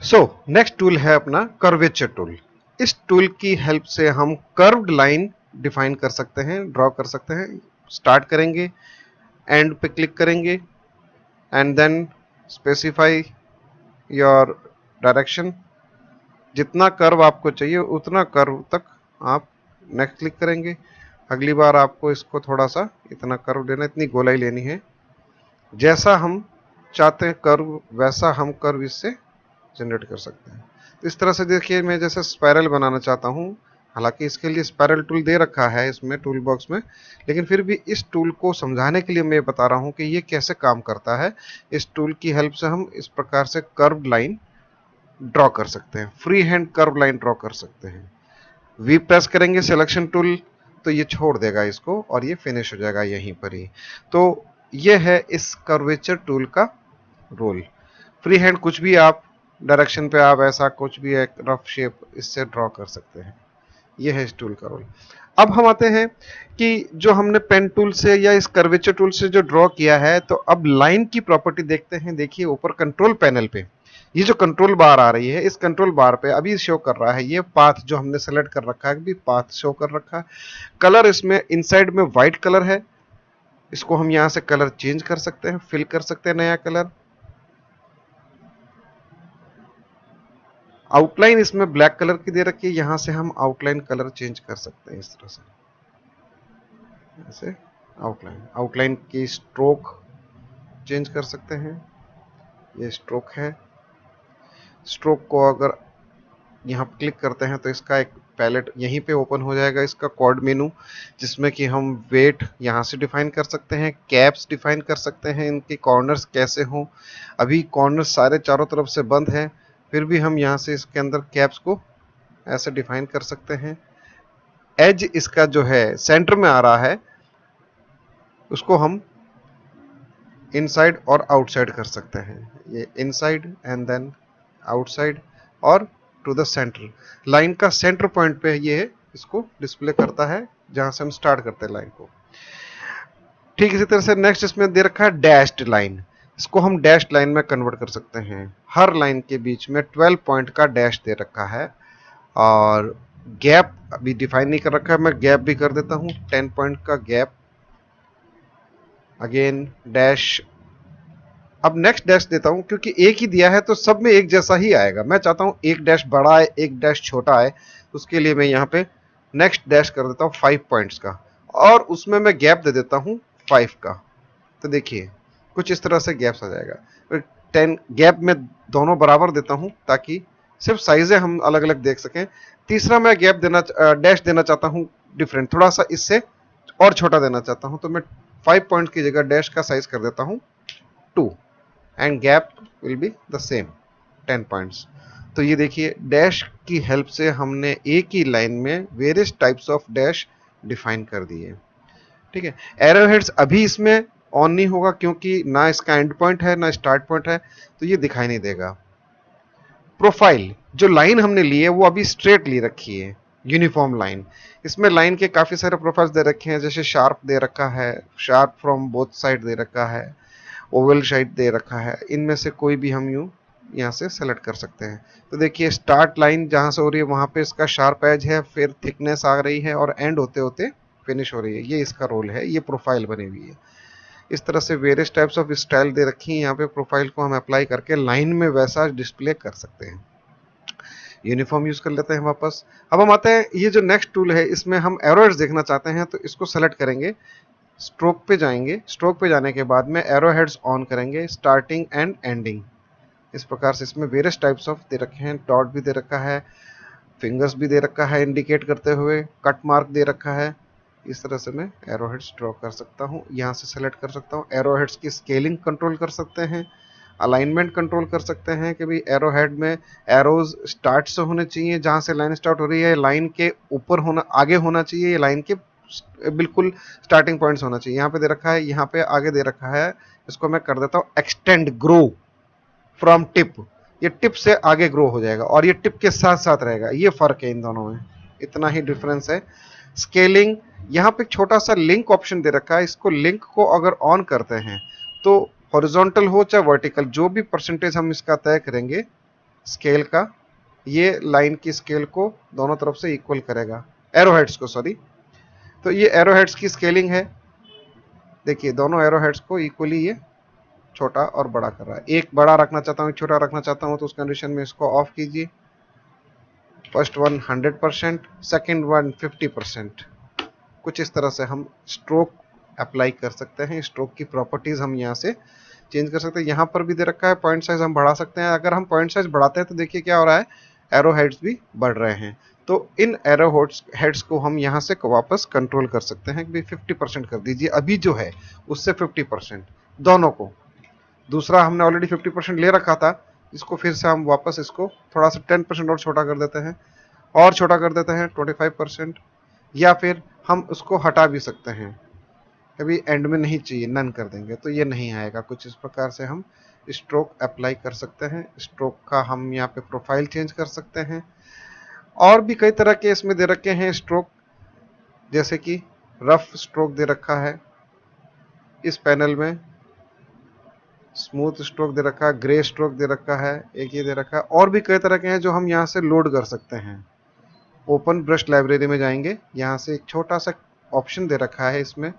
So next tool है अपना curvature tool. इस टूल की हेल्प से हम कर्व्ड लाइन डिफाइन कर सकते हैं, ड्रॉ कर सकते हैं। स्टार्ट करेंगे, एंड पे क्लिक करेंगे and then specify your direction. जितना कर्व आपको चाहिए उतना कर्व तक आप नेक्स्ट क्लिक करेंगे। अगली बार आपको इसको थोड़ा सा इतना कर्व देना, इतनी गोलाई लेनी है। जैसा हम चाहते हैं कर्व वैसा हम कर्व इससे जनरेट कर सकते हैं। तो इस तरह से देखिए, मैं जैसे स्पाइरल बनाना चाहता हूँ, हालांकि इसके लिए स्पाइरल टूल दे रखा है इसमें टूल बॉक्स में, लेकिन फिर भी इस टूल को समझाने के लिए मैं बता रहा हूँ कि ये कैसे काम करता है। इस टूल की हेल्प से हम इस प्रकार से कर्व लाइन ड्रॉ कर सकते हैं, free hand curve line draw कर सकते हैं। वी प्रेस करेंगे सिलेक्शन टूल तो ये छोड़ देगा इसको और ये फिनिश हो जाएगा यहीं पर ही। तो ये है इस कर्वेचर टूल का रोल। फ्री हैंड कुछ भी आप डायरेक्शन पे आप ऐसा कुछ भी एक रफ शेप इससे ड्रॉ कर सकते हैं। ये है इस टूल का रोल। अब हम आते हैं कि जो हमने पेन टूल से या इस कर्वेचर टूल से जो ड्रॉ किया है, तो अब लाइन की प्रॉपर्टी देखते हैं। देखिए ऊपर कंट्रोल पैनल पे ये जो कंट्रोल बार आ रही है, इस कंट्रोल बार पे अभी शो कर रहा है ये पाथ जो हमने सेलेक्ट कर रखा है, अभी पाथ शो कर रखा है। कलर इसमें इनसाइड में व्हाइट कलर है, इसको हम यहां से कलर चेंज कर सकते हैं, फिल कर सकते हैं नया कलर। आउटलाइन इसमें ब्लैक कलर की दे रखी है, यहां से हम आउटलाइन कलर चेंज कर सकते हैं इस तरह से। ऐसे आउटलाइन की स्ट्रोक चेंज कर सकते हैं। ये स्ट्रोक है, स्ट्रोक को अगर यहाँ पे क्लिक करते हैं तो इसका एक पैलेट यहीं पे ओपन हो जाएगा, इसका कोड मेनू, जिसमें कि हम वेट यहाँ से डिफाइन कर सकते हैं, कैप्स डिफाइन कर सकते हैं, इनके कॉर्नर्स कैसे हों। अभी कॉर्नर्स सारे चारों तरफ से बंद हैं, फिर भी हम यहाँ से इसके अंदर कैप्स को ऐसे डिफाइन कर सकते हैं। एज इसका जो है सेंटर में आ रहा है, उसको हम इनसाइड और आउटसाइड कर सकते हैं। ये इनसाइड एंड देन आउटसाइड और टू द सेंटर। लाइन का सेंटर पॉइंट पे ये इसको डिस्प्ले करता है जहां से हम स्टार्ट करते हैं लाइन को। ठीक इसी तरह से नेक्स्ट इसमें दे रखा है डैश्ड लाइन। इसको हम डैश्ड लाइन में कन्वर्ट कर सकते हैं। हर लाइन के बीच में 12 पॉइंट का डैश दे रखा है और गैप अभी डिफाइन नहीं कर रखा है, मैं गैप भी कर देता हूं 10 पॉइंट का गैप। अगेन डैश, अब नेक्स्ट डैश देता हूं क्योंकि एक ही दिया है तो सब में एक जैसा ही आएगा। मैं चाहता हूं एक डैश बड़ा आए एक डैश छोटा आए, उसके लिए मैं यहाँ पे नेक्स्ट डैश कर देता हूं 5 पॉइंट्स का और उसमें मैं गैप दे देता हूं 5 का। तो देखिए कुछ इस तरह से गैप्स आ जाएगा। फिर 10 गैप में दोनों बराबर देता हूं ताकि सिर्फ साइजें हम अलग अलग देख सकें। तीसरा मैं गैप देना डैश देना चाहता हूं डिफरेंट, थोड़ा सा इससे और छोटा देना चाहता हूं, तो मैं 5 पॉइंट की जगह डैश का साइज कर देता हूं 2 and gap will be the same 10 points. तो ये देखिए डैश की हेल्प से हमने एक ही लाइन में various types of dash define कर दिए। ठीक है, एरो हेड्स अभी इसमें ऑन नहीं होगा क्योंकि ना इसका एंड पॉइंट है ना स्टार्ट पॉइंट है, तो ये दिखाई नहीं देगा। प्रोफाइल जो लाइन हमने ली है वो अभी स्ट्रेट ली रखी है, यूनिफॉर्म लाइन। इसमें लाइन के काफी सारे प्रोफाइल्स दे रखे हैं, जैसे शार्प दे रखा है, शार्प फ्रॉम बोथ साइड दे रखा है, ओवल शेप दे रखा है। इनमें से कोई भी हम यूं यहाँ से सेलेक्ट कर सकते हैं। तो देखिए स्टार्ट लाइन जहां से हो रही है वहां पे इसका शार्प एज है, फिर थिकनेस आ रही है और एंड होते होते फिनिश हो रही है। ये इसका रोल है, ये प्रोफाइल बनी हुई है। इस तरह से वेरियस टाइप्स ऑफ स्टाइल दे रखी है यहाँ पे, प्रोफाइल को हम अप्लाई करके लाइन में वैसा डिस्प्ले कर सकते हैं। यूनिफॉर्म यूज कर लेते हैं वापस। अब हम आते हैं ये जो नेक्स्ट टूल है, इसमें हम एरोज देखना चाहते हैं तो इसको सेलेक्ट करेंगे, स्ट्रोक पे जाएंगे, स्ट्रोक पे जाने के बाद में एरो हेड्स ऑन करेंगे, स्टार्टिंग एंड एंडिंग। इस प्रकार से इसमें वेरियस टाइप्स ऑफ दे रखे हैं, डॉट भी दे रखा है, फिंगर्स भी दे रखा है इंडिकेट करते हुए, कट मार्क दे रखा है। इस तरह से मैं एरो हेड्स ड्रॉ कर सकता हूँ, यहाँ से सेलेक्ट कर सकता हूँ। एरो हेड्स की स्केलिंग कंट्रोल कर सकते हैं, अलाइनमेंट कंट्रोल कर सकते हैं कि भाई एरो हेड में एरोज स्टार्ट से होने चाहिए, जहां से लाइन स्टार्ट हो रही है लाइन के ऊपर होना, आगे होना चाहिए, ये लाइन के बिल्कुल स्टार्टिंग पॉइंट्स होना चाहिए। यहाँ पे दे रखा है, यहाँ पे आगे दे रखा है, इसको मैं कर देता हूँ एक्सटेंड ग्रो फ्रॉम टिप। ये टिप से आगे ग्रो हो जाएगा और ये टिप के साथ साथ रहेगा, ये फर्क है इन दोनों में, इतना ही डिफरेंस है। स्केलिंग, यहाँ पे छोटा सा लिंक ऑप्शन दे रखा है, इसको लिंक को अगर ऑन करते हैं तो हॉरिजॉन्टल हो चाहे वर्टिकल, जो भी परसेंटेज हम इसका तय करेंगे स्केल का, ये लाइन की स्केल को दोनों तरफ से इक्वल करेगा, एरो हेड्स को, सॉरी। तो ये एरो हेड्स की स्केलिंग है। देखिए दोनों एरो हेड्स को इक्वली ये छोटा और बड़ा कर रहा है। एक बड़ा रखना चाहता हूँ, छोटा रखना चाहता हूँ, तो उस कंडीशन में इसको ऑफ कीजिए। First one 100%, second one 50%। कुछ इस तरह से हम स्ट्रोक अप्लाई कर सकते हैं। स्ट्रोक की प्रॉपर्टीज हम यहाँ से चेंज कर सकते हैं। यहाँ पर भी दे रखा है पॉइंट साइज हम बढ़ा सकते हैं। अगर हम पॉइंट साइज बढ़ाते हैं तो देखिए क्या हो रहा है, एरो हेड्स भी बढ़ रहे हैं। तो इन एरो हेड्स को हम यहाँ से वापस कंट्रोल कर सकते हैं कि 50% कर दीजिए अभी जो है उससे 50%, दोनों को। दूसरा हमने ऑलरेडी 50% ले रखा था, इसको फिर से हम वापस इसको थोड़ा सा 10% और छोटा कर देते हैं, और छोटा कर देते हैं 25%, या फिर हम उसको हटा भी सकते हैं। अभी एंड में नहीं चाहिए, नन कर देंगे तो ये नहीं आएगा। कुछ इस प्रकार से हम स्ट्रोक अप्लाई कर सकते हैं। स्ट्रोक का हम यहाँ पे प्रोफाइल चेंज कर सकते हैं। और भी कई तरह के इसमें दे रखे हैं स्ट्रोक, जैसे कि रफ स्ट्रोक दे रखा है इस पैनल में, स्मूथ स्ट्रोक दे रखा है, ग्रे स्ट्रोक दे रखा है, एक ये दे रखा है। और भी कई तरह के हैं जो हम यहाँ से लोड कर सकते हैं। ओपन ब्रश लाइब्रेरी में जाएंगे, यहाँ से एक छोटा सा ऑप्शन दे रखा है इसमें,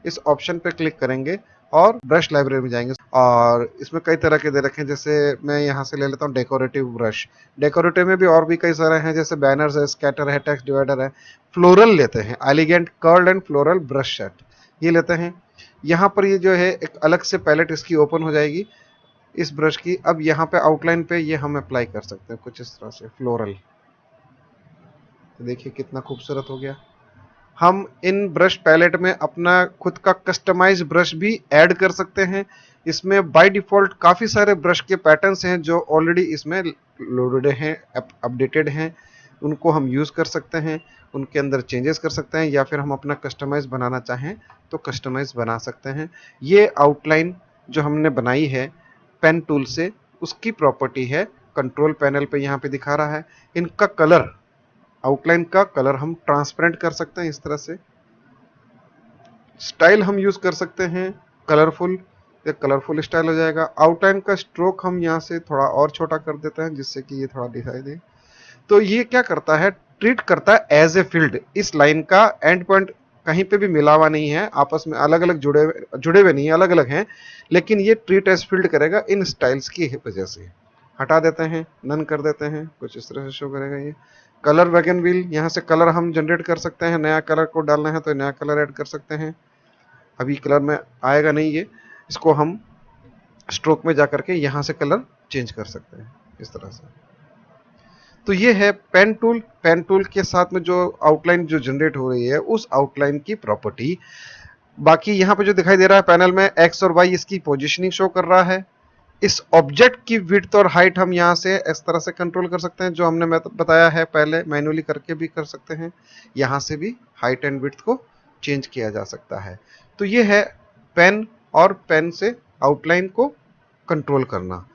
इस ऑप्शन पे क्लिक करेंगे और ब्रश लाइब्रेरी में जाएंगे। और इसमें कई तरह के दे रखे हैं, जैसे मैं यहाँ से ले लेता हूँ डेकोरेटिव ब्रश। डेकोरेटिव में भी और भी कई सारे हैं, जैसे बैनर्स है, स्कैटर है, टेक्स्ट डिवाइडर है। फ्लोरल लेते हैं, elegant curled and floral brush set, ये लेते हैं। यहाँ पर ये जो है एक अलग से पैलेट इसकी ओपन हो जाएगी इस ब्रश की। अब यहाँ पे आउटलाइन पे ये हम अप्लाई कर सकते हैं कुछ इस तरह से फ्लोरल। तो देखिए कितना खूबसूरत हो गया। हम इन ब्रश पैलेट में अपना खुद का कस्टमाइज ब्रश भी ऐड कर सकते हैं। इसमें बाय डिफॉल्ट काफ़ी सारे ब्रश के पैटर्न्स हैं जो ऑलरेडी इसमें लोडेड हैं, अपडेटेड हैं। उनको हम यूज़ कर सकते हैं, उनके अंदर चेंजेस कर सकते हैं, या फिर हम अपना कस्टमाइज बनाना चाहें तो कस्टमाइज बना सकते हैं। ये आउटलाइन जो हमने बनाई है पेन टूल से, उसकी प्रॉपर्टी है। कंट्रोल पैनल पे यहाँ पे दिखा रहा है। इनका कलर, आउटलाइन का कलर हम ट्रांसपेरेंट कर सकते हैं इस तरह से। स्टाइल हम यूज कर सकते हैं कलरफुल, ये कलरफुल स्टाइल हो जाएगा। आउटलाइन का स्ट्रोक हम यहाँ से थोड़ा और छोटा कर देते हैं जिससे कि ये थोड़ा दिखाई दे। तो ये क्या करता है, ट्रीट करता है एज ए फील्ड। इस लाइन का एंड पॉइंट कहीं पे भी मिला हुआ नहीं है, आपस में अलग अलग जुड़े हुए नहीं है, अलग अलग हैं, लेकिन ये ट्रीट एज फील्ड करेगा इन स्टाइल्स की वजह से। हटा देते हैं, नन कर देते हैं, कुछ इस तरह से शो करेगा ये। कलर वैगन व्हील, यहाँ से कलर हम जनरेट कर सकते हैं। नया कलर को डालना है तो नया कलर ऐड कर सकते हैं। अभी कलर में आएगा नहीं ये, इसको हम स्ट्रोक में जाकर के यहाँ से कलर चेंज कर सकते हैं इस तरह से। तो ये है पेन टूल। पेन टूल के साथ में जो आउटलाइन जो जनरेट हो रही है उस आउटलाइन की प्रॉपर्टी। बाकी यहाँ पे जो दिखाई दे रहा है पैनल में एक्स और वाई, इसकी पोजिशनिंग शो कर रहा है। इस ऑब्जेक्ट की विड्थ और हाइट हम यहाँ से इस तरह से कंट्रोल कर सकते हैं, जो हमने बताया है पहले, मैन्युअली करके भी कर सकते हैं। यहाँ से भी हाइट एंड विड्थ को चेंज किया जा सकता है। तो ये है पेन और पेन से आउटलाइन को कंट्रोल करना।